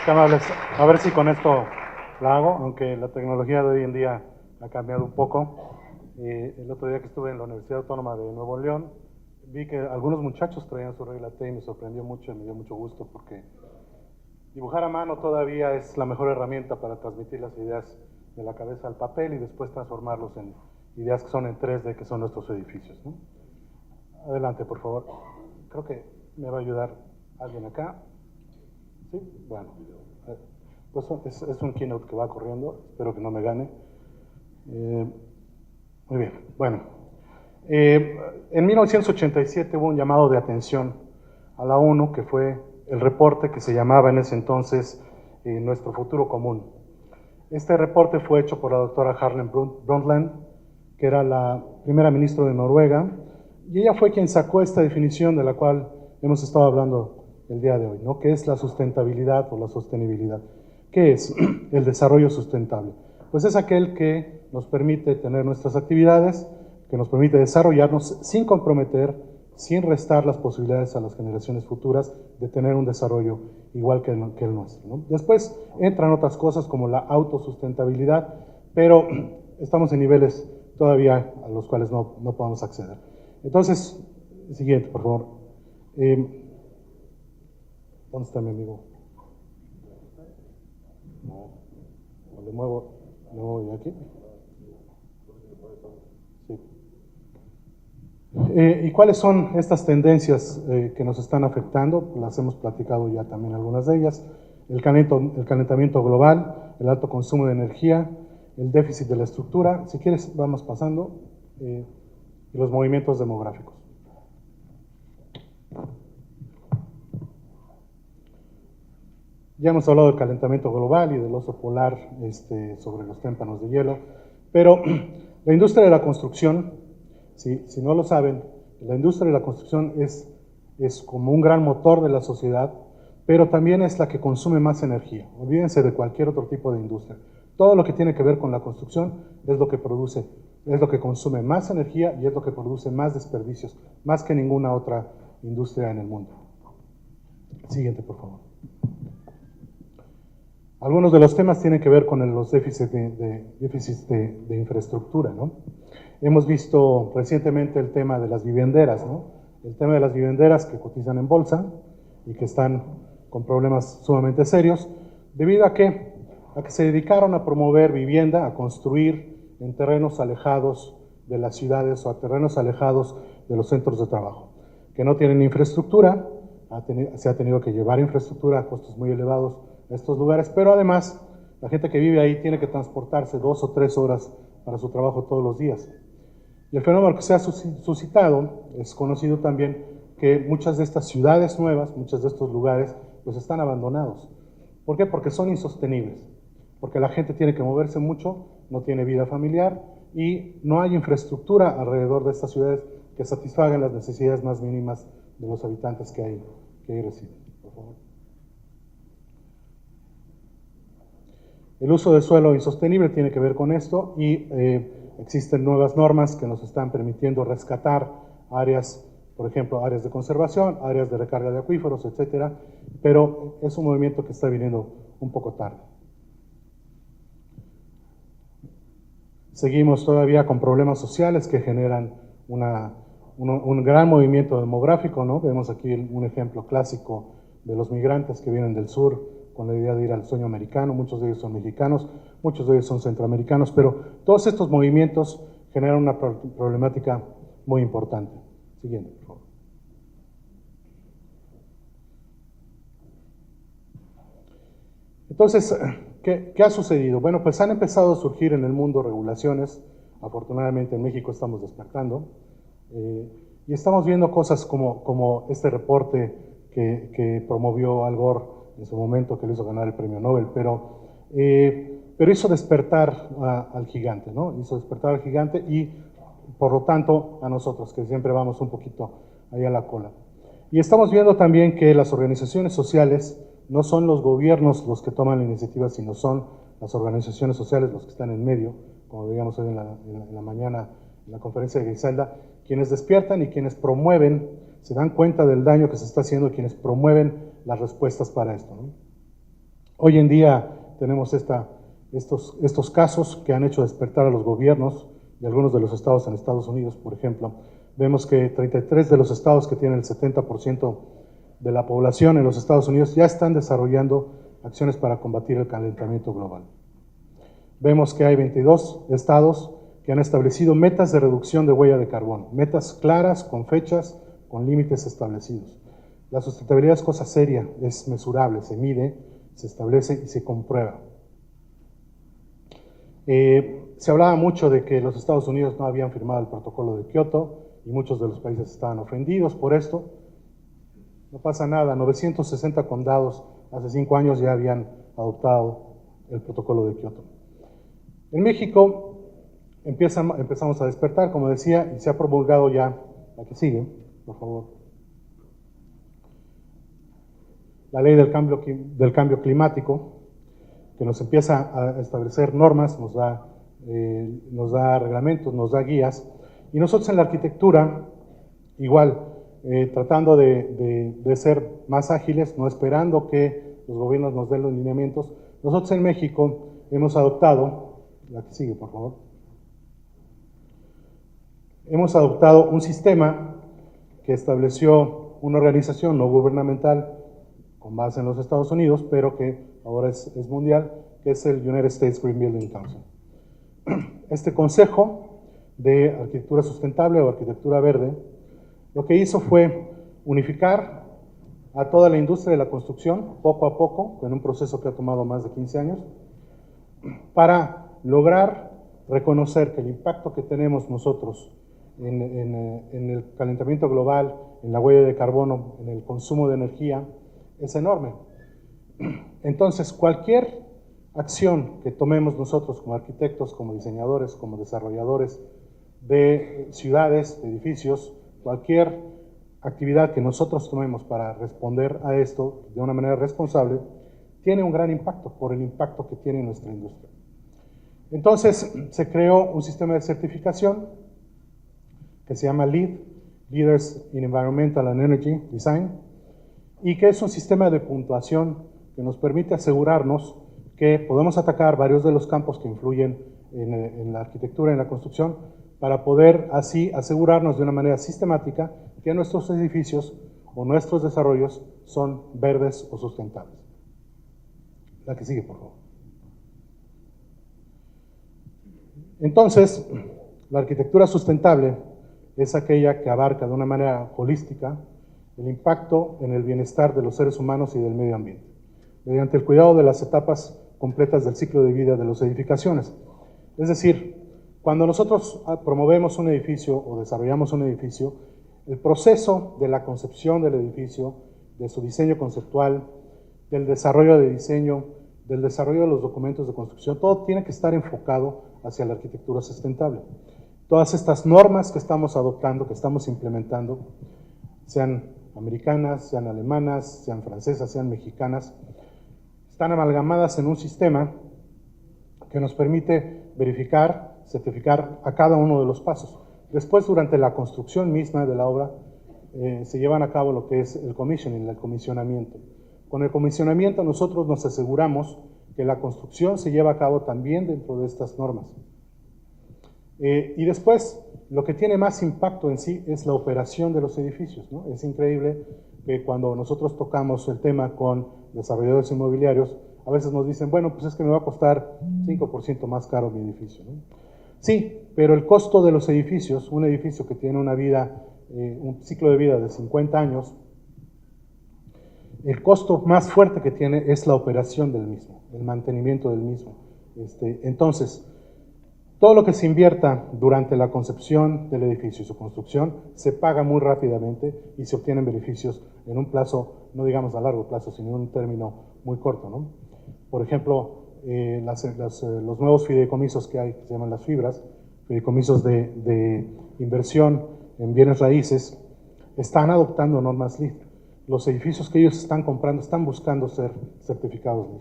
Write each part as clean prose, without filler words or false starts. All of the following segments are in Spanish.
Qué amables. A ver si con esto la hago, aunque la tecnología de hoy en día ha cambiado un poco. El otro día que estuve en la Universidad Autónoma de Nuevo León, vi que algunos muchachos traían su regla T y me sorprendió mucho y me dio mucho gusto porque dibujar a mano todavía es la mejor herramienta para transmitir las ideas de la cabeza al papel y después transformarlos en ideas que son en 3D, que son nuestros edificios, ¿no? Adelante, por favor. Creo que me va a ayudar alguien acá. ¿Sí? Bueno. Pues es un keynote que va corriendo, espero que no me gane. Muy bien, bueno. En 1987 hubo un llamado de atención a la ONU, que fue el reporte que se llamaba en ese entonces Nuestro Futuro Común. Este reporte fue hecho por la doctora Harlem Brundtland, que era la primera ministra de Noruega, y ella fue quien sacó esta definición de la cual hemos estado hablando el día de hoy, ¿no? ¿Qué es la sustentabilidad o la sostenibilidad? ¿Qué es el desarrollo sustentable? Pues es aquel que nos permite tener nuestras actividades, que nos permite desarrollarnos sin comprometer, sin restar las posibilidades a las generaciones futuras de tener un desarrollo igual que el nuestro, ¿no? Después entran otras cosas como la autosustentabilidad, pero estamos en niveles todavía a los cuales no podemos acceder. Entonces, siguiente, por favor. ¿Dónde está mi amigo? No, le muevo de aquí. Sí. ¿Y cuáles son estas tendencias que nos están afectando? Las hemos platicado ya también algunas de ellas. El calentamiento global, el alto consumo de energía, el déficit de la estructura. Si quieres, vamos pasando. Y los movimientos demográficos. Ya hemos hablado del calentamiento global y del oso polar sobre los témpanos de hielo, pero la industria de la construcción, si no lo saben, la industria de la construcción es como un gran motor de la sociedad, pero también es la que consume más energía. Olvídense de cualquier otro tipo de industria. Todo lo que tiene que ver con la construcción es lo que produce, es lo que consume más energía y es lo que produce más desperdicios, más que ninguna otra industria en el mundo. Siguiente, por favor. Algunos de los temas tienen que ver con los déficits de infraestructura, ¿no? Hemos visto recientemente el tema de las vivienderas, ¿no? El tema de las vivienderas que cotizan en bolsa y que están con problemas sumamente serios, debido a que se dedicaron a promover vivienda, a construir en terrenos alejados de las ciudades o a terrenos alejados de los centros de trabajo, que no tienen infraestructura, se ha tenido que llevar infraestructura a costos muy elevados a estos lugares, pero además la gente que vive ahí tiene que transportarse 2 o 3 horas para su trabajo todos los días. Y el fenómeno que se ha suscitado, es conocido también que muchas de estas ciudades nuevas, muchos de estos lugares, pues están abandonados. ¿Por qué? Porque son insostenibles, porque la gente tiene que moverse mucho, no tiene vida familiar y no hay infraestructura alrededor de estas ciudades que satisfagan las necesidades más mínimas de los habitantes que ahí residen. Por favor. El uso del suelo insostenible tiene que ver con esto y existen nuevas normas que nos están permitiendo rescatar áreas, por ejemplo, áreas de conservación, áreas de recarga de acuíferos, etcétera, pero es un movimiento que está viniendo un poco tarde. Seguimos todavía con problemas sociales que generan un gran movimiento demográfico, ¿no? Vemos aquí un ejemplo clásico de los migrantes que vienen del sur con la idea de ir al sueño americano. Muchos de ellos son mexicanos, muchos de ellos son centroamericanos, pero todos estos movimientos generan una problemática muy importante. Siguiente, por favor. Entonces, ¿qué ha sucedido? Bueno, pues han empezado a surgir en el mundo regulaciones. Afortunadamente en México estamos despertando. Y estamos viendo cosas como este reporte que promovió Al Gore en su momento, que le hizo ganar el premio Nobel, pero hizo despertar al gigante, ¿no? Hizo despertar al gigante y, por lo tanto, a nosotros, que siempre vamos un poquito ahí a la cola. Y estamos viendo también que las organizaciones sociales no son los gobiernos los que toman la iniciativa, sino son las organizaciones sociales los que están en medio, como veíamos hoy en la mañana en la conferencia de Griselda, quienes despiertan y quienes promueven, se dan cuenta del daño que se está haciendo, quienes promueven las respuestas para esto, ¿no? Hoy en día tenemos estos casos que han hecho despertar a los gobiernos de algunos de los estados en Estados Unidos, por ejemplo. Vemos que 33 de los estados que tienen el 70% de la población en los Estados Unidos ya están desarrollando acciones para combatir el calentamiento global. Vemos que hay 22 estados que han establecido metas de reducción de huella de carbono, metas claras, con fechas, con límites establecidos. La sustentabilidad es cosa seria, es mesurable, se mide, se establece y se comprueba. Se hablaba mucho de que los Estados Unidos no habían firmado el protocolo de Kioto y muchos de los países estaban ofendidos por esto. No pasa nada, 960 condados hace 5 años ya habían adoptado el protocolo de Kioto. En México empezamos a despertar, como decía, y se ha promulgado ya, la que sigue, por favor, la ley del cambio climático, que nos empieza a establecer normas, nos da reglamentos, nos da guías, y nosotros en la arquitectura, igual, tratando de ser más ágiles, no esperando que los gobiernos nos den los lineamientos, nosotros en México hemos adoptado, la que sigue por favor, hemos adoptado un sistema que estableció una organización no gubernamental con base en los Estados Unidos, pero que ahora es mundial, que es el United States Green Building Council. Este consejo de arquitectura sustentable o arquitectura verde, lo que hizo fue unificar a toda la industria de la construcción, poco a poco, en un proceso que ha tomado más de 15 años, para lograr reconocer que el impacto que tenemos nosotros en el calentamiento global, en la huella de carbono, en el consumo de energía, es enorme. Entonces, cualquier acción que tomemos nosotros como arquitectos, como diseñadores, como desarrolladores de ciudades, de edificios, cualquier actividad que nosotros tomemos para responder a esto de una manera responsable, tiene un gran impacto por el impacto que tiene nuestra industria. Entonces, se creó un sistema de certificación que se llama LEED, Leaders in Environmental and Energy Design, y que es un sistema de puntuación que nos permite asegurarnos que podemos atacar varios de los campos que influyen en la arquitectura y en la construcción para poder así asegurarnos de una manera sistemática que nuestros edificios o nuestros desarrollos son verdes o sustentables. La que sigue, por favor. Entonces, la arquitectura sustentable es aquella que abarca de una manera holística el impacto en el bienestar de los seres humanos y del medio ambiente, mediante el cuidado de las etapas completas del ciclo de vida de las edificaciones. Es decir, cuando nosotros promovemos un edificio o desarrollamos un edificio, el proceso de la concepción del edificio, de su diseño conceptual, del desarrollo de diseño, del desarrollo de los documentos de construcción, todo tiene que estar enfocado hacia la arquitectura sustentable. Todas estas normas que estamos adoptando, que estamos implementando, sean americanas, sean alemanas, sean francesas, sean mexicanas, están amalgamadas en un sistema que nos permite verificar, certificar a cada uno de los pasos. Después, durante la construcción misma de la obra, se llevan a cabo lo que es el commissioning, el comisionamiento. Con el comisionamiento nosotros nos aseguramos que la construcción se lleva a cabo también dentro de estas normas. Y después, lo que tiene más impacto en sí es la operación de los edificios, ¿no? Es increíble que cuando nosotros tocamos el tema con desarrolladores inmobiliarios, a veces nos dicen, bueno, pues es que me va a costar 5% más caro mi edificio, ¿no? Sí, pero el costo de los edificios, un edificio que tiene una vida, un ciclo de vida de 50 años, el costo más fuerte que tiene es la operación del mismo, el mantenimiento del mismo. Entonces, todo lo que se invierta durante la concepción del edificio y su construcción se paga muy rápidamente y se obtienen beneficios en un plazo, no digamos a largo plazo, sino en un término muy corto, ¿no? Por ejemplo, los nuevos fideicomisos que hay, que se llaman las fibras, fideicomisos de inversión en bienes raíces, están adoptando normas LEED. Los edificios que ellos están comprando están buscando ser certificados LEED.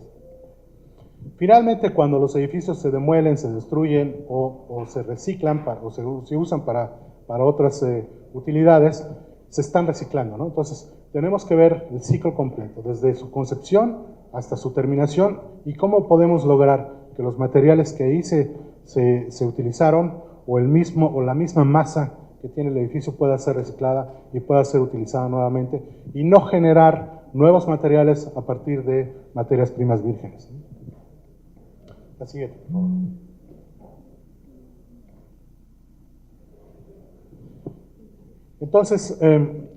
Finalmente, cuando los edificios se demuelen, se destruyen o se reciclan o se usan para otras utilidades, se están reciclando, ¿no? Entonces, tenemos que ver el ciclo completo, desde su concepción hasta su terminación, y cómo podemos lograr que los materiales que ahí se utilizaron, o la misma masa que tiene el edificio, pueda ser reciclada y pueda ser utilizada nuevamente, y no generar nuevos materiales a partir de materias primas vírgenes. La siguiente, por favor. Entonces,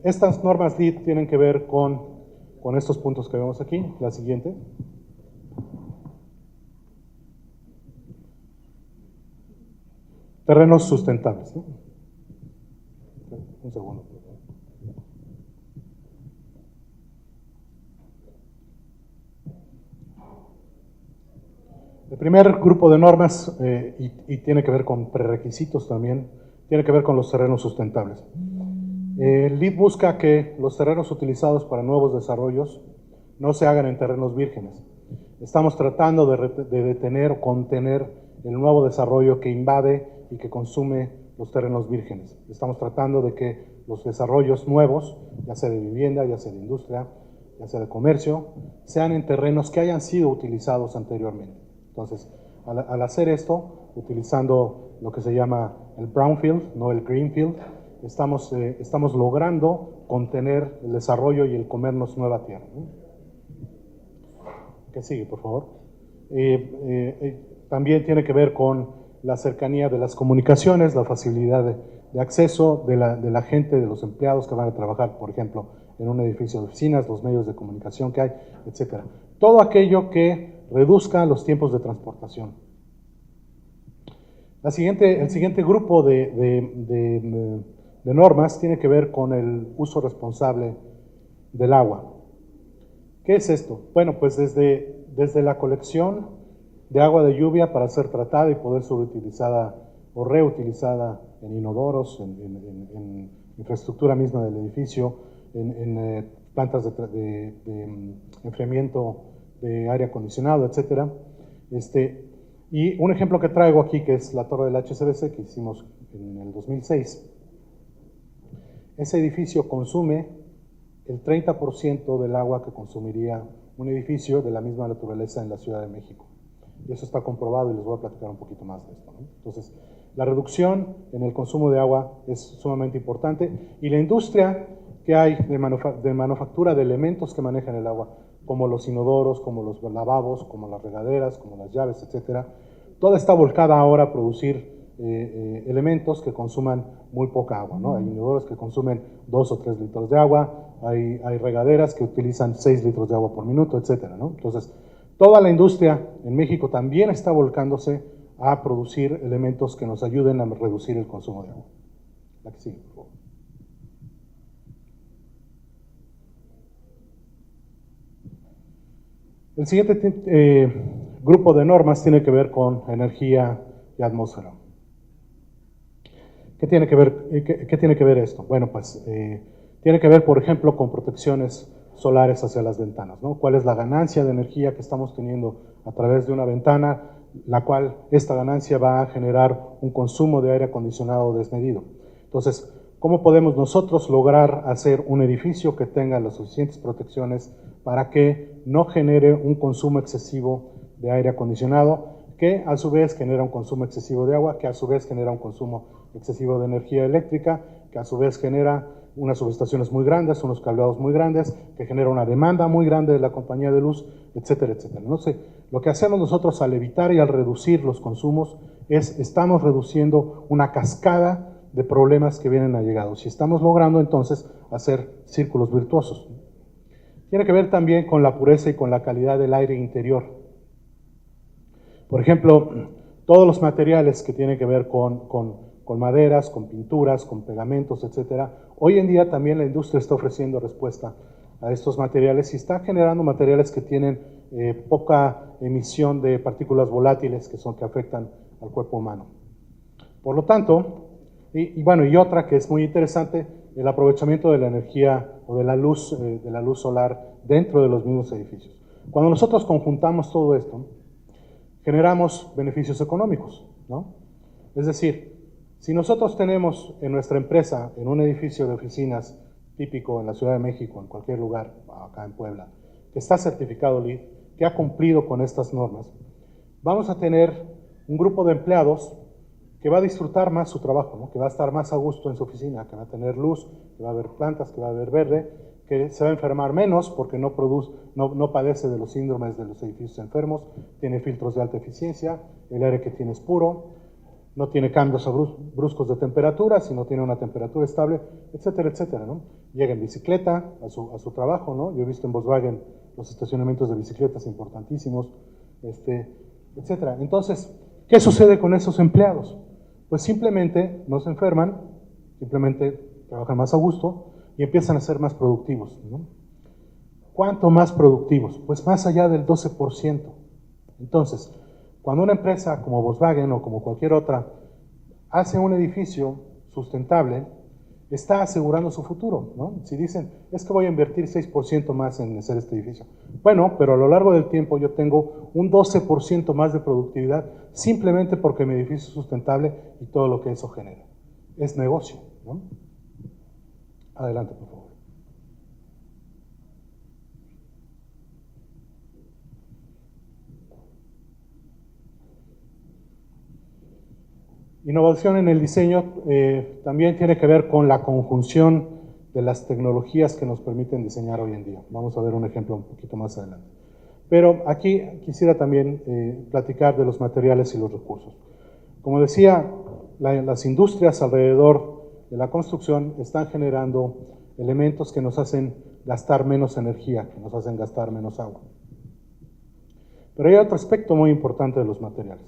estas normas LEED tienen que ver con estos puntos que vemos aquí. La siguiente. Terrenos sustentables, ¿no? Un segundo. El primer grupo de normas, y tiene que ver con prerequisitos también, tiene que ver con los terrenos sustentables. El LEED busca que los terrenos utilizados para nuevos desarrollos no se hagan en terrenos vírgenes. Estamos tratando de detener o contener el nuevo desarrollo que invade y que consume los terrenos vírgenes. Estamos tratando de que los desarrollos nuevos, ya sea de vivienda, ya sea de industria, ya sea de comercio, sean en terrenos que hayan sido utilizados anteriormente. Entonces, al hacer esto, utilizando lo que se llama el brownfield, no el greenfield, estamos logrando contener el desarrollo y el comernos nueva tierra, ¿no? ¿Qué sigue, por favor? También tiene que ver con la cercanía de las comunicaciones, la facilidad de acceso de la gente, de los empleados que van a trabajar, por ejemplo, en un edificio de oficinas, los medios de comunicación que hay, etc. Todo aquello que reduzca los tiempos de transportación. El siguiente grupo de normas tiene que ver con el uso responsable del agua. ¿Qué es esto? Bueno, pues desde la colección de agua de lluvia para ser tratada y poder ser utilizada o reutilizada en inodoros, en infraestructura misma del edificio, en plantas de enfriamiento de aire acondicionado, etc. Y un ejemplo que traigo aquí, que es la torre del HSBC, que hicimos en el 2006. Ese edificio consume el 30% del agua que consumiría un edificio de la misma naturaleza en la Ciudad de México. Y eso está comprobado y les voy a platicar un poquito más de esto, ¿no? Entonces, la reducción en el consumo de agua es sumamente importante, y la industria que hay de manufactura de elementos que manejan el agua, como los inodoros, como los lavabos, como las regaderas, como las llaves, etcétera, toda está volcada ahora a producir elementos que consuman muy poca agua, ¿no? Hay inodoros que consumen 2 o 3 litros de agua, hay regaderas que utilizan 6 litros de agua por minuto, etcétera, ¿no? Entonces, toda la industria en México también está volcándose a producir elementos que nos ayuden a reducir el consumo de agua. La que sigue, por favor. El siguiente grupo de normas tiene que ver con energía y atmósfera. ¿Qué tiene que ver esto? Bueno, pues tiene que ver, por ejemplo, con protecciones solares hacia las ventanas, ¿no? ¿Cuál es la ganancia de energía que estamos teniendo a través de una ventana, la cual esta ganancia va a generar un consumo de aire acondicionado desmedido? Entonces, ¿cómo podemos nosotros lograr hacer un edificio que tenga las suficientes protecciones para que no genere un consumo excesivo de aire acondicionado, que a su vez genera un consumo excesivo de agua, que a su vez genera un consumo excesivo de energía eléctrica, que a su vez genera unas subestaciones muy grandes, unos cableados muy grandes, que genera una demanda muy grande de la compañía de luz, etcétera, etcétera? No sé, lo que hacemos nosotros al evitar y al reducir los consumos estamos reduciendo una cascada de problemas que vienen allegados, y estamos logrando entonces hacer círculos virtuosos. Tiene que ver también con la pureza y con la calidad del aire interior. Por ejemplo, todos los materiales que tienen que ver con maderas, con pinturas, con pegamentos, etcétera. Hoy en día también la industria está ofreciendo respuesta a estos materiales y está generando materiales que tienen poca emisión de partículas volátiles que afectan al cuerpo humano. Por lo tanto, y otra que es muy interesante, el aprovechamiento de la energía o de la luz solar dentro de los mismos edificios. Cuando nosotros conjuntamos todo esto, generamos beneficios económicos, ¿no? Es decir, si nosotros tenemos en nuestra empresa, en un edificio de oficinas, típico en la Ciudad de México, en cualquier lugar, acá en Puebla, que está certificado LEED, que ha cumplido con estas normas, vamos a tener un grupo de empleados que va a disfrutar más su trabajo, ¿no? Que va a estar más a gusto en su oficina, que va a tener luz, que va a haber plantas, que va a haber verde, que se va a enfermar menos porque no padece de los síndromes de los edificios enfermos, tiene filtros de alta eficiencia, el aire que tiene es puro, no tiene cambios bruscos de temperatura, sino tiene una temperatura estable, etcétera, etcétera, ¿no? Llega en bicicleta a su trabajo, ¿no? Yo he visto en Volkswagen los estacionamientos de bicicletas importantísimos, etcétera. Entonces, ¿qué sucede con esos empleados? Pues simplemente no se enferman, simplemente trabajan más a gusto y empiezan a ser más productivos, ¿no? ¿Cuánto más productivos? Pues más allá del 12%. Entonces, cuando una empresa como Volkswagen o como cualquier otra hace un edificio sustentable, está asegurando su futuro, ¿no? Si dicen, es que voy a invertir 6% más en hacer este edificio. Bueno, pero a lo largo del tiempo yo tengo un 12% más de productividad simplemente porque mi edificio es sustentable y todo lo que eso genera. Es negocio, ¿no? Adelante, por favor. Innovación en el diseño también tiene que ver con la conjunción de las tecnologías que nos permiten diseñar hoy en día. Vamos a ver un ejemplo un poquito más adelante. Pero aquí quisiera también platicar de los materiales y los recursos. Como decía, las industrias alrededor de la construcción están generando elementos que nos hacen gastar menos energía, que nos hacen gastar menos agua. Pero hay otro aspecto muy importante de los materiales.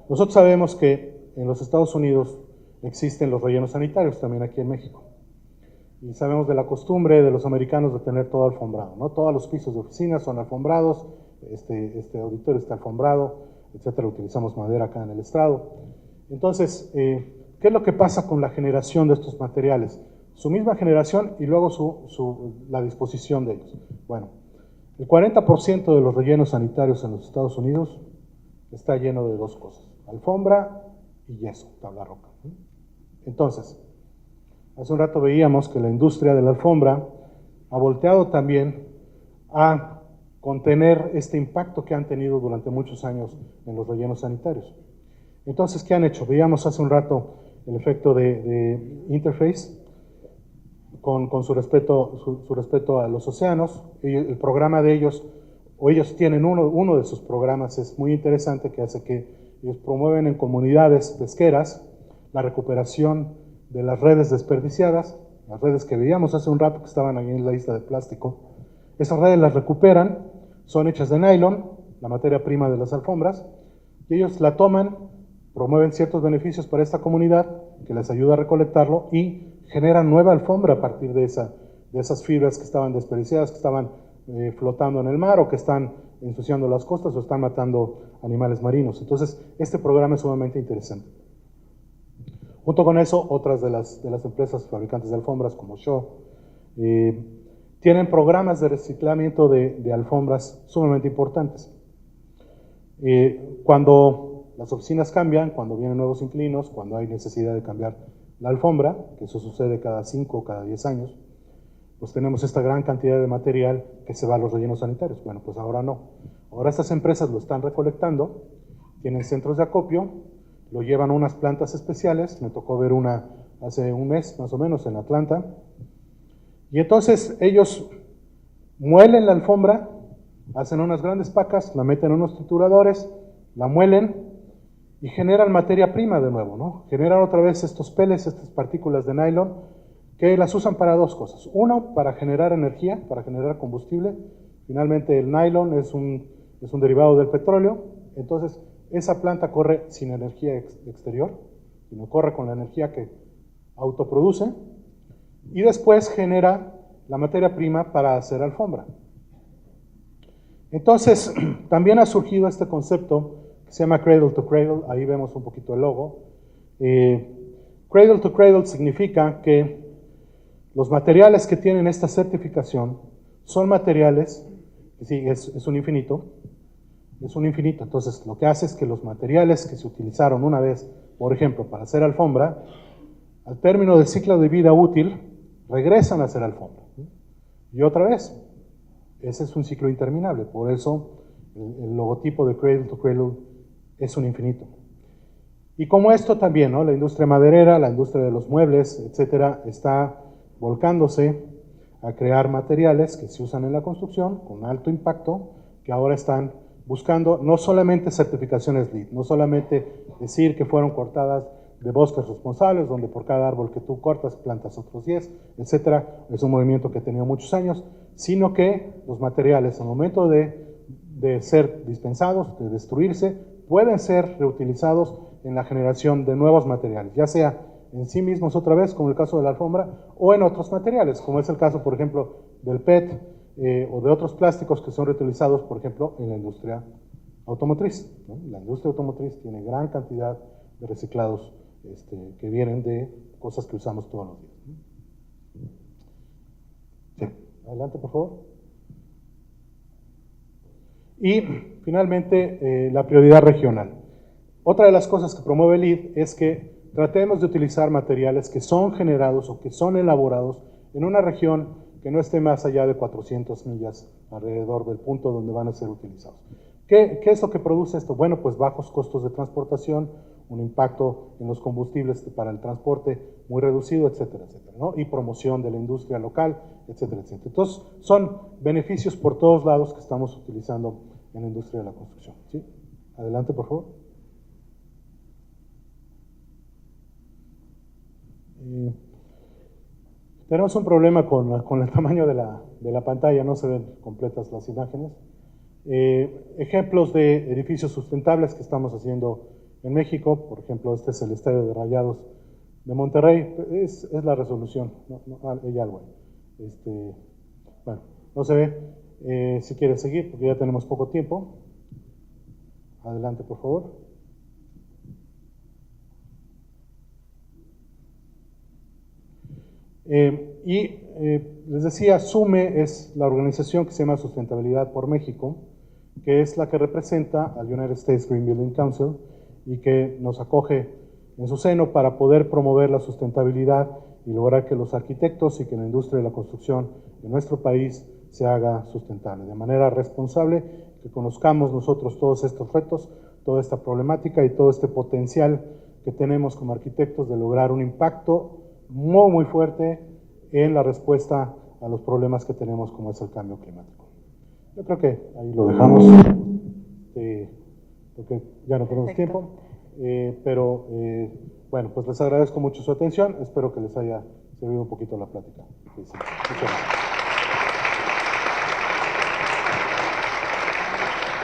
Nosotros sabemos que en los Estados Unidos existen los rellenos sanitarios, también aquí en México. Y sabemos de la costumbre de los americanos de tener todo alfombrado, ¿no? Todos los pisos de oficinas son alfombrados, este auditorio está alfombrado, etcétera. Utilizamos madera acá en el estrado. Entonces, ¿qué es lo que pasa con la generación de estos materiales? Su misma generación y luego la disposición de ellos. Bueno, el 40% de los rellenos sanitarios en los Estados Unidos está lleno de dos cosas: alfombra y yeso, tabla roca. Entonces, hace un rato veíamos que la industria de la alfombra ha volteado también a contener este impacto que han tenido durante muchos años en los rellenos sanitarios. Entonces, ¿qué han hecho? Veíamos hace un rato el efecto de interface con su respeto a los océanos. El programa de ellos, o ellos tienen uno de sus programas, es muy interesante, que hace que ellos promueven en comunidades pesqueras la recuperación de las redes desperdiciadas, las redes que veíamos hace un rato que estaban ahí en la isla de plástico. Esas redes las recuperan, son hechas de nylon, la materia prima de las alfombras, y ellos la toman, promueven ciertos beneficios para esta comunidad que les ayuda a recolectarlo y generan nueva alfombra a partir de esas fibras que estaban desperdiciadas, que estaban flotando en el mar o que están ensuciando las costas o están matando animales marinos. Entonces, este programa es sumamente interesante. Junto con eso, otras de las empresas fabricantes de alfombras, como Shaw, tienen programas de reciclamiento de alfombras sumamente importantes. Cuando las oficinas cambian, cuando vienen nuevos inquilinos, cuando hay necesidad de cambiar la alfombra, que eso sucede cada 5 o cada 10 años, pues tenemos esta gran cantidad de material que se va a los rellenos sanitarios. Bueno, pues ahora no. Ahora estas empresas lo están recolectando, tienen centros de acopio, lo llevan a unas plantas especiales. Me tocó ver una hace un mes más o menos en Atlanta, y entonces ellos muelen la alfombra, hacen unas grandes pacas, la meten en unos trituradores, la muelen y generan materia prima de nuevo, ¿no? Generan otra vez estos peles, estas partículas de nylon, que las usan para dos cosas. Uno, para generar energía, para generar combustible. Finalmente el nylon es un derivado del petróleo, entonces esa planta corre sin energía exterior, sino corre con la energía que autoproduce, y después genera la materia prima para hacer alfombra. Entonces, también ha surgido este concepto que se llama Cradle to Cradle. Ahí vemos un poquito el logo. Cradle to Cradle significa que los materiales que tienen esta certificación son materiales, sí, es un infinito, entonces lo que hace es que los materiales que se utilizaron una vez, por ejemplo, para hacer alfombra, al término del ciclo de vida útil, regresan a hacer alfombra, ¿no? Y otra vez, ese es un ciclo interminable, por eso el logotipo de Cradle to Cradle es un infinito. Y como esto también, ¿no? La industria maderera, la industria de los muebles, etcétera, está volcándose a crear materiales que se usan en la construcción con alto impacto, que ahora están buscando no solamente certificaciones LEED, no solamente decir que fueron cortadas de bosques responsables, donde por cada árbol que tú cortas plantas otros 10, etcétera, es un movimiento que ha tenido muchos años, sino que los materiales al momento de ser dispensados, de destruirse, pueden ser reutilizados en la generación de nuevos materiales, ya sea en sí mismos otra vez, como el caso de la alfombra, o en otros materiales, como es el caso, por ejemplo, del PET o de otros plásticos que son reutilizados, por ejemplo, en la industria automotriz, ¿no? La industria automotriz tiene gran cantidad de reciclados que vienen de cosas que usamos todos los días, ¿no? Sí. Adelante, por favor. Y finalmente, la prioridad regional. Otra de las cosas que promueve el LEED es que tratemos de utilizar materiales que son generados o que son elaborados en una región que no esté más allá de 400 millas alrededor del punto donde van a ser utilizados. ¿Qué es lo que produce esto? Bueno, pues bajos costos de transportación, un impacto en los combustibles para el transporte muy reducido, etcétera, etcétera, ¿no? Y promoción de la industria local, etcétera, etcétera. Entonces, son beneficios por todos lados que estamos utilizando en la industria de la construcción, ¿sí? Adelante, por favor. Tenemos un problema con el tamaño de la pantalla, no se ven completas las imágenes. Ejemplos de edificios sustentables que estamos haciendo en México, por ejemplo, este es el Estadio de Rayados de Monterrey, es la resolución, hay algo ahí. Bueno, no se ve, si quiere seguir, porque ya tenemos poco tiempo. Adelante, por favor. Les decía, SUME es la organización que se llama Sustentabilidad por México, que es la que representa al United States Green Building Council y que nos acoge en su seno para poder promover la sustentabilidad y lograr que los arquitectos y que la industria de la construcción en nuestro país se haga sustentable, de manera responsable, que conozcamos nosotros todos estos retos, toda esta problemática y todo este potencial que tenemos como arquitectos de lograr un impacto muy, muy fuerte en la respuesta a los problemas que tenemos como es el cambio climático. Yo creo que ahí lo dejamos, porque ya no tenemos tiempo, pero bueno, pues les agradezco mucho su atención, espero que les haya servido un poquito la plática. Sí, muchas gracias.